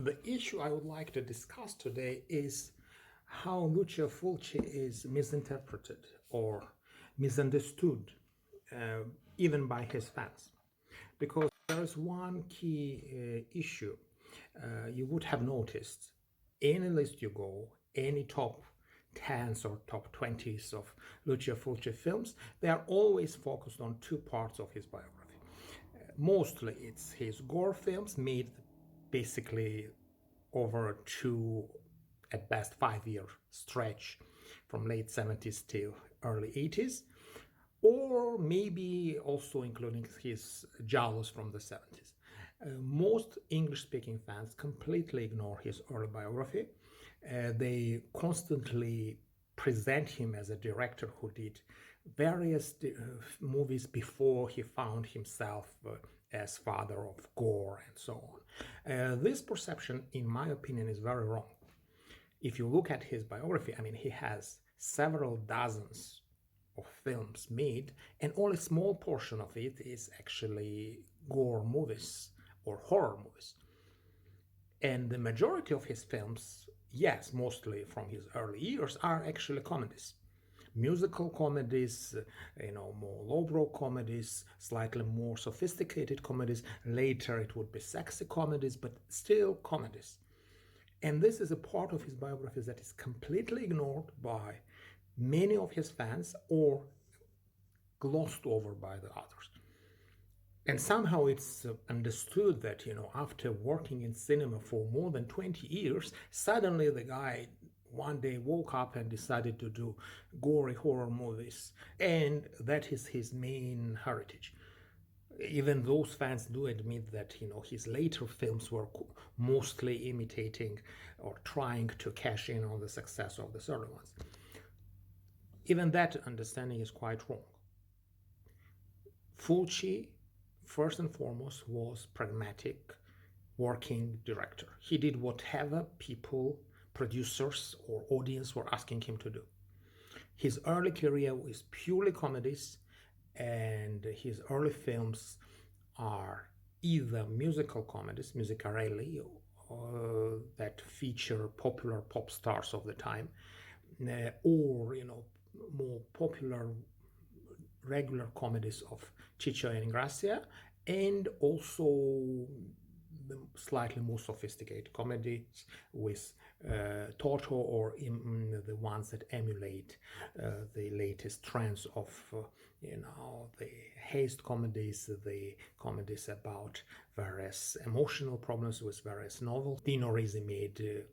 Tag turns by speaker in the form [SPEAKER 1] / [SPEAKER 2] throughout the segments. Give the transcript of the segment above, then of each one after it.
[SPEAKER 1] The issue I would like to discuss today is how Lucio Fulci is misinterpreted or misunderstood, uh, even by his fans. Because there is one key issue you would have noticed. Any list you go, any top 10s or top 20s of Lucio Fulci films, they are always focused on two parts of his biography. Mostly it's his gore films made basically over two, at best 5 year stretch from late 70s till early 80s, or maybe also including his giallos from the 70s. Most English speaking fans completely ignore his early biography. They constantly present him as a director who did various movies before he found himself as father of gore and so on. This perception, in my opinion, is very wrong. If you look at his biography, I mean, he has several dozens of films made, and only a small portion of it is actually gore movies or horror movies. And the majority of his films, yes, mostly from his early years, are actually comedies. Musical comedies, more lowbrow comedies, slightly more sophisticated comedies. Later it would be sexy comedies, but still comedies. And this is a part of his biography that is completely ignored by many of his fans or glossed over by the others. And somehow it's understood that, after working in cinema for more than 20 years, suddenly the guy one day woke up and decided to do gory horror movies. And that is his main heritage. Even those fans do admit that, his later films were mostly imitating or trying to cash in on the success of the early ones. Even that understanding is quite wrong. Fulci, first and foremost, was pragmatic working director. He did whatever people, producers, or audience were asking him to do. His early career was purely comedies, and his early films are either musical comedies, musicarelli, that feature popular pop stars of the time, or more popular regular comedies of Ciccio and Gracia, and also the slightly more sophisticated comedies with Toto, or the ones that emulate the latest trends of the haste comedies, the comedies about various emotional problems with various novels. Dino Risi made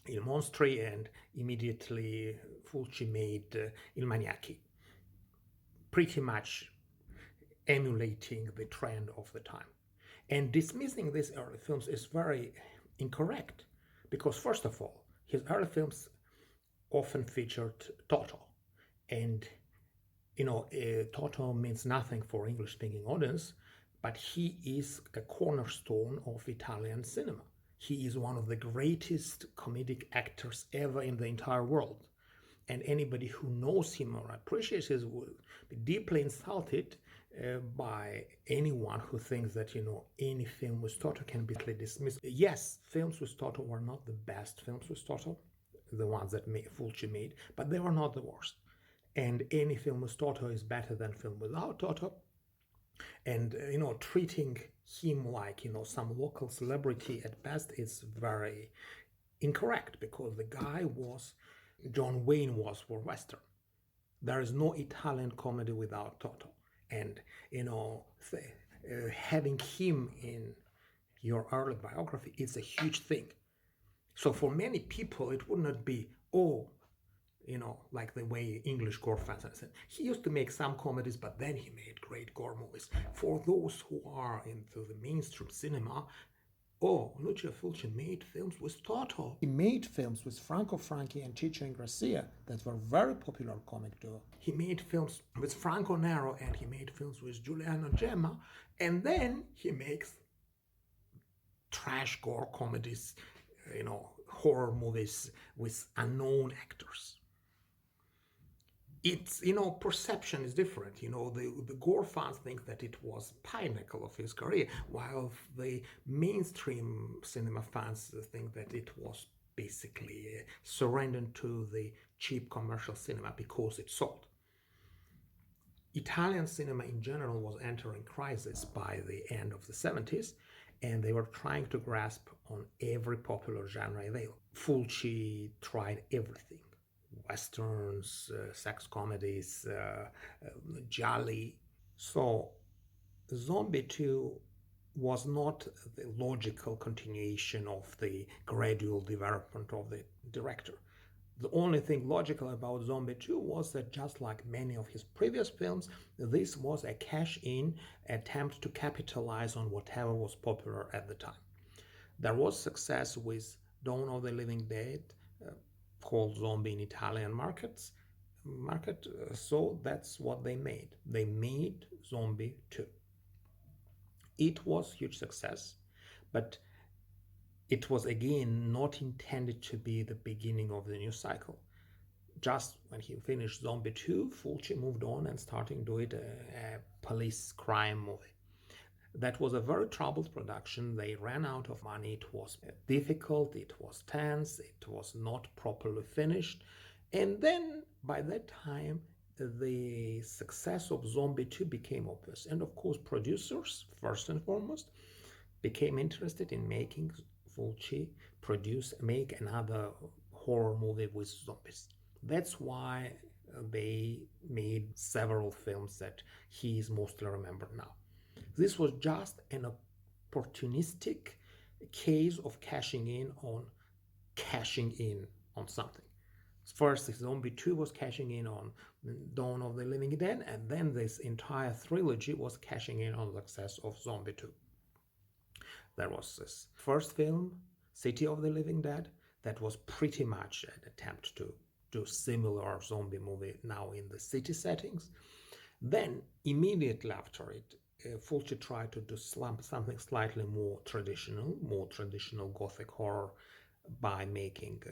[SPEAKER 1] Il Monstri, and immediately Fulci made Il Maniaci, pretty much emulating the trend of the time. And dismissing these early films is very incorrect, because first of all, his early films often featured Toto, and Toto means nothing for English-speaking audience, but he is a cornerstone of Italian cinema. He is one of the greatest comedic actors ever in the entire world. And anybody who knows him or appreciates his will be deeply insulted by anyone who thinks that, any film with Toto can be dismissed. Yes, films with Toto were not the best films with Toto, the ones that Fulci made, but they were not the worst. And any film with Toto is better than film without Toto. And, treating him like, some local celebrity at best is very incorrect, because the guy was, John Wayne was for Western. There is no Italian comedy without Toto. And, having him in your early biography is a huge thing. So for many people, it would not be, like the way English gore fans said. He used to make some comedies, but then he made great gore movies. For those who are into the mainstream cinema, Lucio Fulci made films with Toto. He made films with Franco Franchi and Ciccio and Gracia that were very popular comic duo. He made films with Franco Nero, and he made films with Giuliano Gemma, and then he makes trash gore comedies, horror movies with unknown actors. It's, perception is different. The Gore fans think that it was pinnacle of his career, while the mainstream cinema fans think that it was basically surrendered to the cheap commercial cinema because it sold. Italian cinema in general was entering crisis by the end of the 70s, and they were trying to grasp on every popular genre available. Fulci tried everything: westerns, sex comedies, gialli. So, Zombie 2 was not the logical continuation of the gradual development of the director. The only thing logical about Zombie 2 was that, just like many of his previous films, this was a cash-in attempt to capitalize on whatever was popular at the time. There was success with Dawn of the Living Dead, uh, called Zombie in Italian market, so that's what they made. They made Zombie 2. It was huge success, but it was again not intended to be the beginning of the new cycle. Just when he finished Zombie 2, Fulci moved on and started doing a police crime movie. That was a very troubled production. They ran out of money. It was difficult, it was tense, it was not properly finished. And then by that time, the success of Zombie 2 became obvious. And of course, producers, first and foremost, became interested in making Fulci make another horror movie with zombies. That's why they made several films that he is mostly remembered now. This was just an opportunistic case of cashing in on something. First, Zombie 2 was cashing in on Dawn of the Living Dead, and then this entire trilogy was cashing in on the success of Zombie 2. There was this first film, City of the Living Dead, that was pretty much an attempt to do similar zombie movie now in the city settings. Then, immediately after it, Fulci tried to do something slightly more traditional gothic horror by making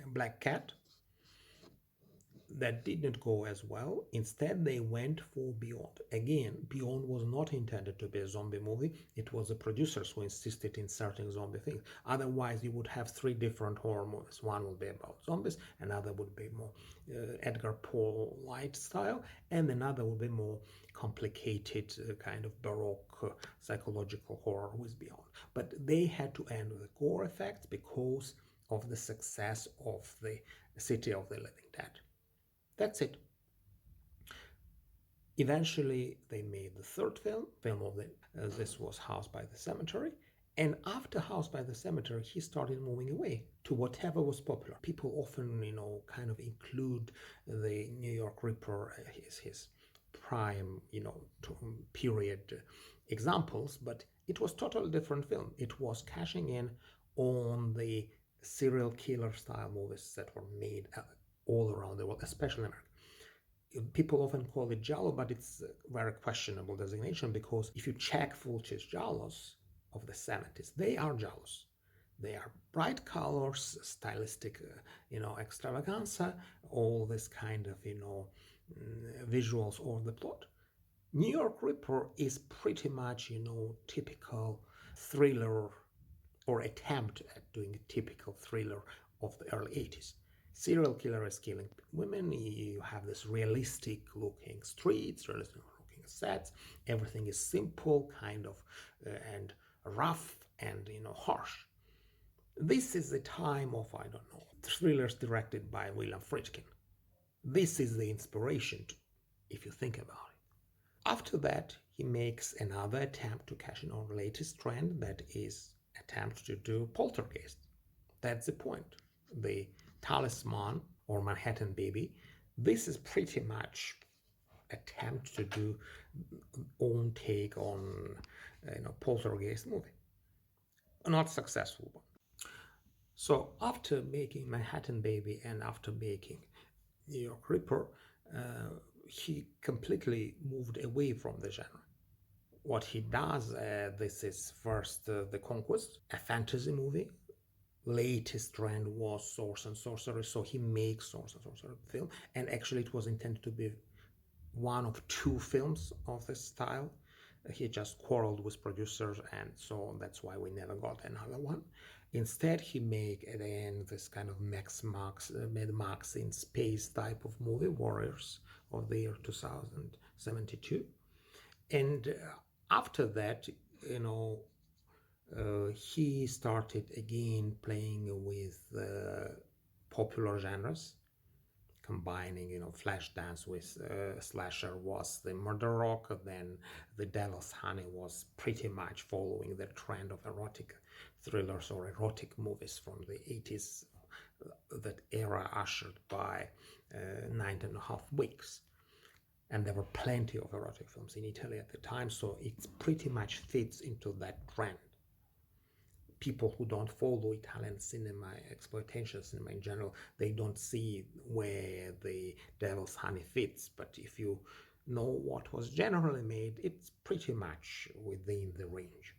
[SPEAKER 1] Black Cat. That didn't go as well. Instead, they went for Beyond. Again, Beyond was not intended to be a zombie movie. It was the producers who insisted in inserting zombie things. Otherwise, you would have three different horror movies. One would be about zombies, another would be more Edgar Poe light style, and another would be more complicated kind of Baroque psychological horror with Beyond. But they had to end with gore effects because of the success of the City of the Living Dead. That's it. Eventually, they made the third film of the, this was House by the Cemetery. And after House by the Cemetery, he started moving away to whatever was popular. People often, kind of include the New York Ripper as his prime, period examples, but it was totally different film. It was cashing in on the serial killer style movies that were made all around the world, especially in America. People often call it giallo, but it's a very questionable designation, because if you check Fulci's giallos of the 70s, they are giallos. They are bright colors, stylistic, extravaganza, all this kind of, visuals over the plot. New York Ripper is pretty much, typical thriller, or attempt at doing a typical thriller of the early 80s. Serial killer is killing women. You have this realistic looking streets, realistic looking sets. Everything is simple, kind of, and rough and, harsh. This is the time of, thrillers directed by William Friedkin. This is the inspiration, if you think about it. After that, he makes another attempt to cash in on the latest trend, that is attempt to do poltergeist. That's the point. The Talisman or Manhattan Baby. This is pretty much attempt to do own take on poltergeist movie. A not successful one. So after making Manhattan Baby and after making New York Ripper, he completely moved away from the genre. What he does, this is first The Conquest, a fantasy movie. latest trend was Source and Sorcery, so he makes Source and Sorcery film, and actually it was intended to be one of two films of this style. He just quarreled with producers, and so that's why we never got another one. Instead, he made at the end this kind of Mad Max in space type of movie, Warriors of the year 2072. And after that, you know, he started again playing with popular genres, combining, you know, Flashdance with slasher was the Murder Rock. Then The Devil's Honey was pretty much following the trend of erotic thrillers or erotic movies from the 80s, that era ushered by 9.5 Weeks. And there were plenty of erotic films in Italy at the time, so it pretty much fits into that trend. People who don't follow Italian cinema, exploitation cinema in general, they don't see where The Devil's Honey fits. But if you know what was generally made, it's pretty much within the range.